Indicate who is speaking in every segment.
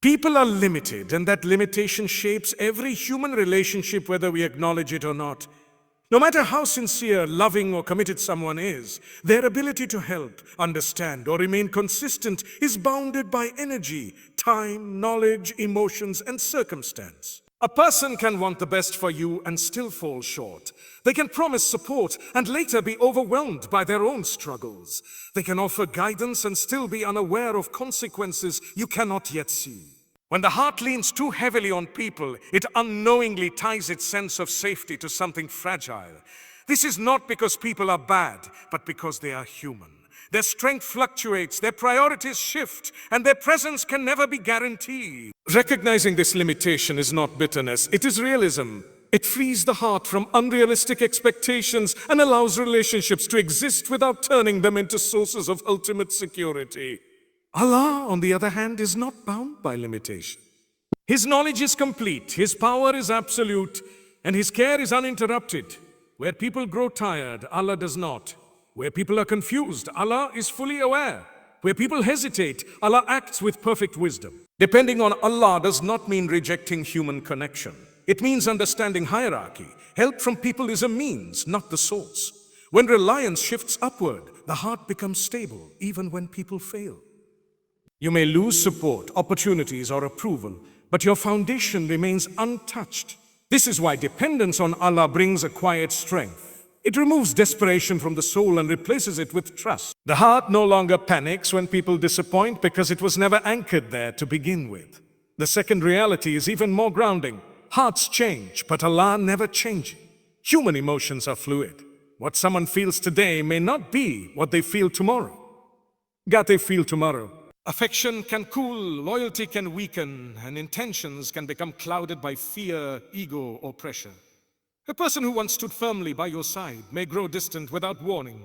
Speaker 1: People are limited, and that limitation shapes every human relationship, whether we acknowledge it or not. No matter how sincere, loving, or committed someone is, their ability to help, understand, or remain consistent is bounded by energy, time, knowledge, emotions, and circumstance. A person can want the best for you and still fall short. They can promise support and later be overwhelmed by their own struggles. They can offer guidance and still be unaware of consequences you cannot yet see. When the heart leans too heavily on people, it unknowingly ties its sense of safety to something fragile. This is not because people are bad, but because they are human. Their strength fluctuates, their priorities shift, and their presence can never be guaranteed. Recognizing this limitation is not bitterness, it is realism. It frees the heart from unrealistic expectations and allows relationships to exist without turning them into sources of ultimate security. Allah, on the other hand, is not bound by limitation. His knowledge is complete, His power is absolute, and His care is uninterrupted. Where people grow tired, Allah does not. Where people are confused, Allah is fully aware. Where people hesitate, Allah acts with perfect wisdom. Depending on Allah does not mean rejecting human connection. It means understanding hierarchy. Help from people is a means, not the source. When reliance shifts upward, the heart becomes stable, even when people fail. You may lose support, opportunities, or approval, but your foundation remains untouched. This is why dependence on Allah brings a quiet strength. It removes desperation from the soul and replaces it with trust. The heart no longer panics when people disappoint because it was never anchored there to begin with. The second reality is even more grounding. Hearts change, but Allah never changes. Human emotions are fluid. What someone feels today may not be what they feel tomorrow. They feel tomorrow. Affection can cool, loyalty can weaken, and intentions can become clouded by fear, ego, or pressure. A person who once stood firmly by your side may grow distant without warning.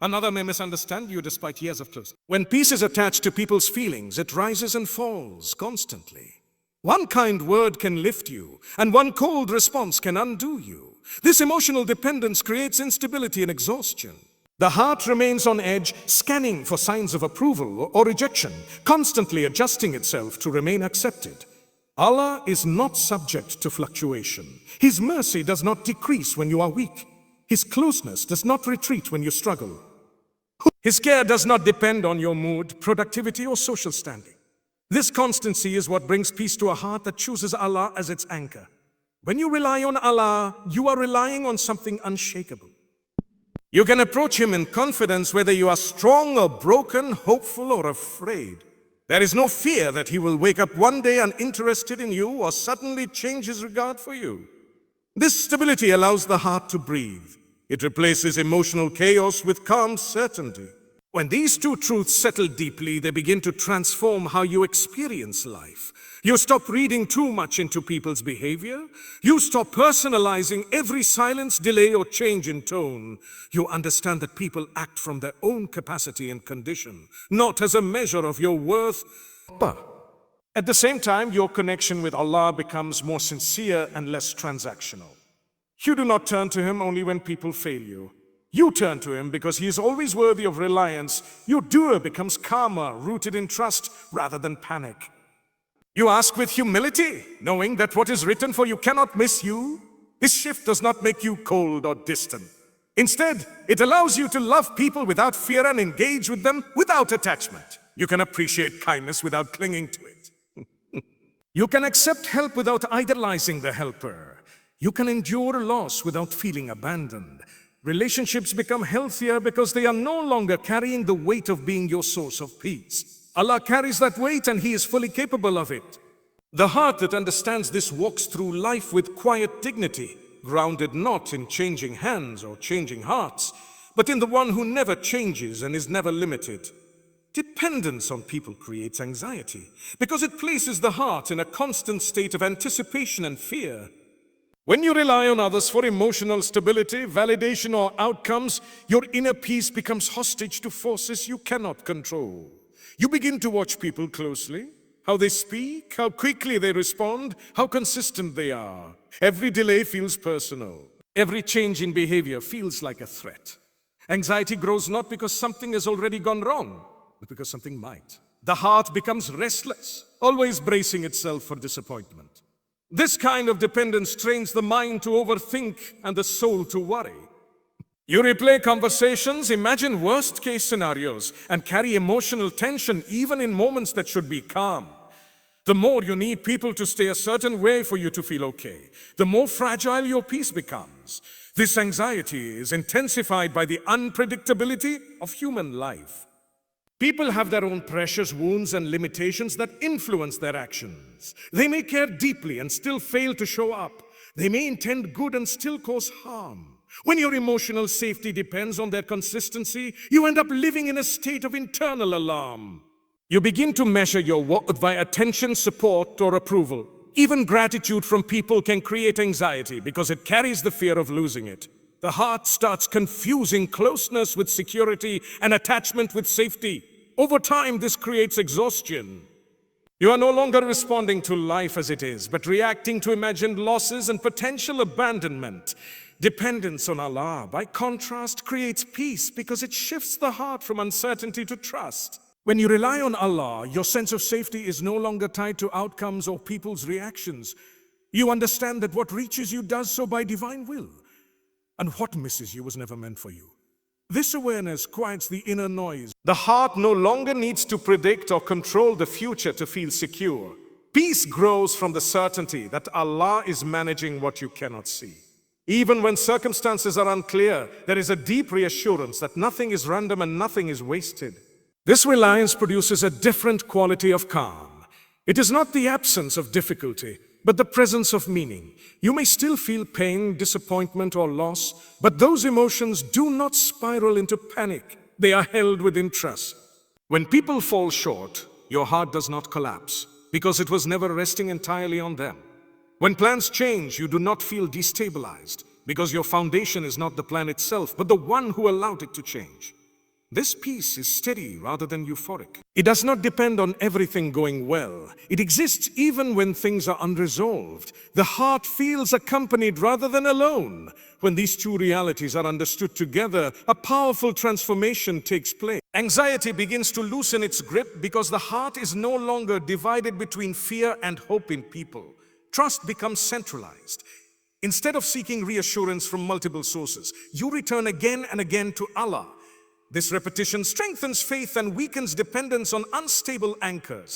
Speaker 1: Another may misunderstand you despite years of closeness. When peace is attached to people's feelings, it rises and falls constantly. One kind word can lift you, and one cold response can undo you. This emotional dependence creates instability and exhaustion. The heart remains on edge, scanning for signs of approval or rejection, constantly adjusting itself to remain accepted. Allah is not subject to fluctuation. His mercy does not decrease when you are weak. His closeness does not retreat when you struggle. His care does not depend on your mood, productivity, or social standing. This constancy is what brings peace to a heart that chooses Allah as its anchor. When you rely on Allah, you are relying on something unshakable. You can approach Him in confidence whether you are strong or broken, hopeful or afraid. There is no fear that He will wake up one day uninterested in you or suddenly change His regard for you. This stability allows the heart to breathe. It replaces emotional chaos with calm certainty. When these two truths settle deeply, they begin to transform how you experience life. You stop reading too much into people's behavior. You stop personalizing every silence, delay, or change in tone. You understand that people act from their own capacity and condition, not as a measure of your worth. But at the same time, your connection with Allah becomes more sincere and less transactional. You do not turn to Him only when people fail you. You turn to Him because He is always worthy of reliance. Your doer becomes calmer, rooted in trust rather than panic. You ask with humility, knowing that what is written for you cannot miss you. This shift does not make you cold or distant. Instead, it allows you to love people without fear and engage with them without attachment. You can appreciate kindness without clinging to it. You can accept help without idolizing the helper. You can endure loss without feeling abandoned. Relationships become healthier because they are no longer carrying the weight of being your source of peace. Allah carries that weight and He is fully capable of it. The heart that understands this walks through life with quiet dignity, grounded not in changing hands or changing hearts, but in the one who never changes and is never limited. Dependence on people creates anxiety because it places the heart in a constant state of anticipation and fear. When you rely on others for emotional stability, validation, or outcomes, your inner peace becomes hostage to forces you cannot control. You begin to watch people closely, how they speak, how quickly they respond, how consistent they are. Every delay feels personal. Every change in behavior feels like a threat. Anxiety grows not because something has already gone wrong, but because something might. The heart becomes restless, always bracing itself for disappointment. This kind of dependence trains the mind to overthink and the soul to worry. You replay conversations, imagine worst-case scenarios, and carry emotional tension even in moments that should be calm. The more you need people to stay a certain way for you to feel okay, the more fragile your peace becomes. This anxiety is intensified by the unpredictability of human life. People have their own pressures, wounds, and limitations that influence their actions. They may care deeply and still fail to show up. They may intend good and still cause harm. When your emotional safety depends on their consistency, you end up living in a state of internal alarm. You begin to measure your worth by attention, support, or approval. Even gratitude from people can create anxiety because it carries the fear of losing it. The heart starts confusing closeness with security and attachment with safety. Over time, this creates exhaustion. You are no longer responding to life as it is, but reacting to imagined losses and potential abandonment. Dependence on Allah, by contrast, creates peace because it shifts the heart from uncertainty to trust. When you rely on Allah, your sense of safety is no longer tied to outcomes or people's reactions. You understand that what reaches you does so by divine will, and what misses you was never meant for you. This awareness quiets the inner noise. The heart no longer needs to predict or control the future to feel secure. Peace grows from the certainty that Allah is managing what you cannot see. Even when circumstances are unclear, there is a deep reassurance that nothing is random and nothing is wasted. This reliance produces a different quality of calm. It is not the absence of difficulty, but the presence of meaning. You may still feel pain, disappointment, or loss, but those emotions do not spiral into panic. They are held within trust. When people fall short, your heart does not collapse, because it was never resting entirely on them. When plans change, you do not feel destabilized, because your foundation is not the plan itself, but the one who allowed it to change. This peace is steady rather than euphoric. It does not depend on everything going well. It exists even when things are unresolved. The heart feels accompanied rather than alone. When these two realities are understood together, a powerful transformation takes place. Anxiety begins to loosen its grip because the heart is no longer divided between fear and hope in people. Trust becomes centralized. Instead of seeking reassurance from multiple sources, you return again and again to Allah. This repetition strengthens faith and weakens dependence on unstable anchors.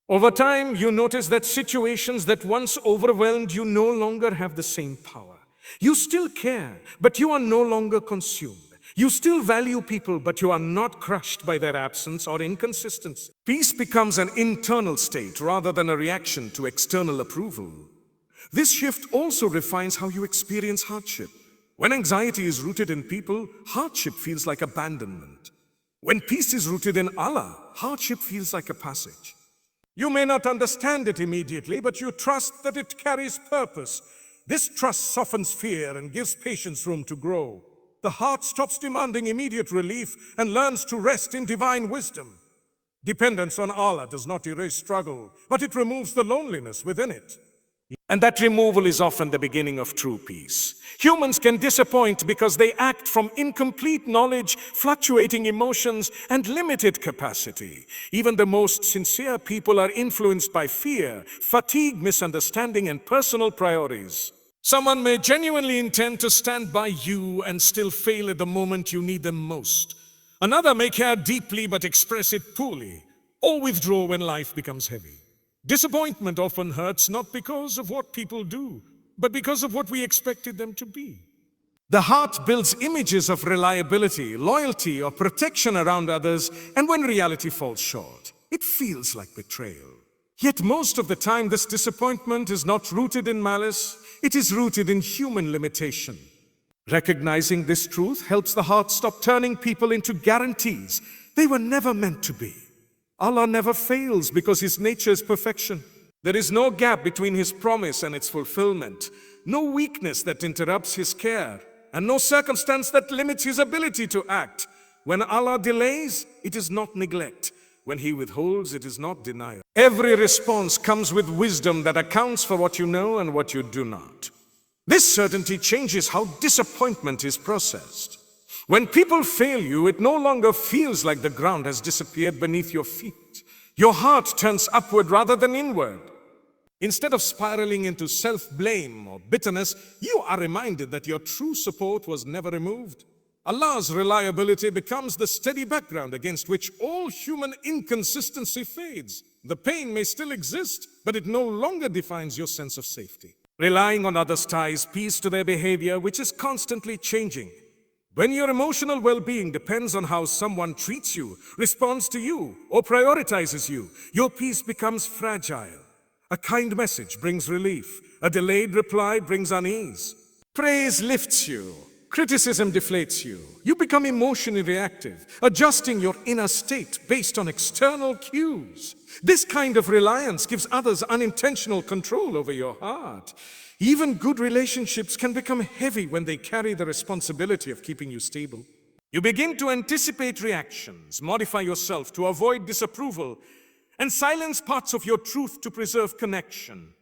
Speaker 1: Over time, you notice that situations that once overwhelmed you no longer have the same power. You still care, but you are no longer consumed. You still value people, but you are not crushed by their absence or inconsistency. Peace becomes an internal state rather than a reaction to external approval. This shift also refines how you experience hardship. When anxiety is rooted in people, hardship feels like abandonment. When peace is rooted in Allah, hardship feels like a passage. You may not understand it immediately, but you trust that it carries purpose. This trust softens fear and gives patience room to grow. The heart stops demanding immediate relief and learns to rest in divine wisdom. Dependence on Allah does not erase struggle, but it removes the loneliness within it. And that removal is often the beginning of true peace. Humans can disappoint because they act from incomplete knowledge, fluctuating emotions, and limited capacity. Even the most sincere people are influenced by fear, fatigue, misunderstanding, and personal priorities. Someone may genuinely intend to stand by you and still fail at the moment you need them most. Another may care deeply but express it poorly, or withdraw when life becomes heavy. Disappointment often hurts not because of what people do, but because of what we expected them to be. The heart builds images of reliability, loyalty, or protection around others, and when reality falls short, it feels like betrayal. Yet most of the time, this disappointment is not rooted in malice, it is rooted in human limitation. Recognizing this truth helps the heart stop turning people into guarantees they were never meant to be. Allah never fails because His nature is perfection. There is no gap between His promise and its fulfillment, no weakness that interrupts His care, and no circumstance that limits His ability to act. When Allah delays, it is not neglect. When He withholds, it is not denial. Every response comes with wisdom that accounts for what you know and what you do not. This certainty changes how disappointment is processed. When people fail you, it no longer feels like the ground has disappeared beneath your feet. Your heart turns upward rather than inward. Instead of spiraling into self-blame or bitterness, you are reminded that your true support was never removed. Allah's reliability becomes the steady background against which all human inconsistency fades. The pain may still exist, but it no longer defines your sense of safety. Relying on others ties peace to their behavior, which is constantly changing. When your emotional well-being depends on how someone treats you, responds to you, or prioritizes you, your peace becomes fragile. A kind message brings relief. A delayed reply brings unease. Praise lifts you. Criticism deflates you. You become emotionally reactive, adjusting your inner state based on external cues. This kind of reliance gives others unintentional control over your heart. Even good relationships can become heavy when they carry the responsibility of keeping you stable. You begin to anticipate reactions, modify yourself to avoid disapproval, and silence parts of your truth to preserve connection.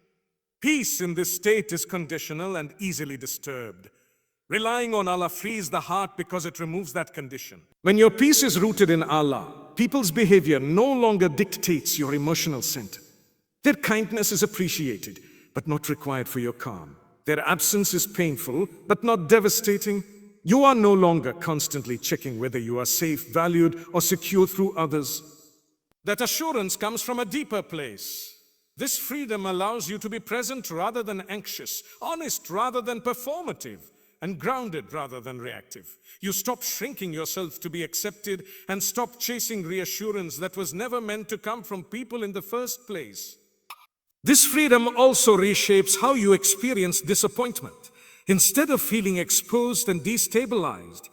Speaker 1: Peace in this state is conditional and easily disturbed. Relying on Allah frees the heart because it removes that condition. When your peace is rooted in Allah, people's behavior no longer dictates your emotional center. Their kindness is appreciated, but not required for your calm. Their absence is painful, but not devastating. You are no longer constantly checking whether you are safe, valued, or secure through others. That assurance comes from a deeper place. This freedom allows you to be present rather than anxious, honest rather than performative, and grounded rather than reactive. You stop shrinking yourself to be accepted and stop chasing reassurance that was never meant to come from people in the first place. This freedom also reshapes how you experience disappointment. Instead of feeling exposed and destabilized,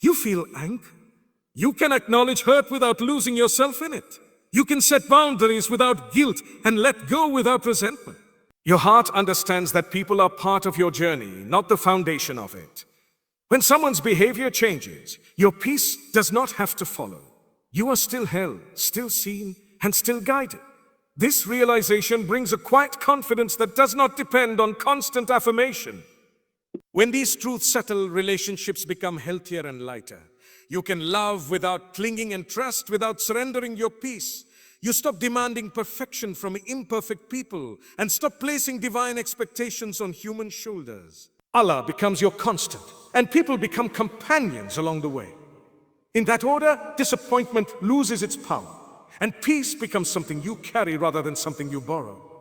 Speaker 1: you feel anger. You can acknowledge hurt without losing yourself in it. You can set boundaries without guilt and let go without resentment. Your heart understands that people are part of your journey, not the foundation of it. When someone's behavior changes, your peace does not have to follow. You are still held, still seen, and still guided. This realization brings a quiet confidence that does not depend on constant affirmation. When these truths settle, relationships become healthier and lighter. You can love without clinging and trust without surrendering your peace. You stop demanding perfection from imperfect people and stop placing divine expectations on human shoulders. Allah becomes your constant, and people become companions along the way. In that order, disappointment loses its power, and peace becomes something you carry rather than something you borrow.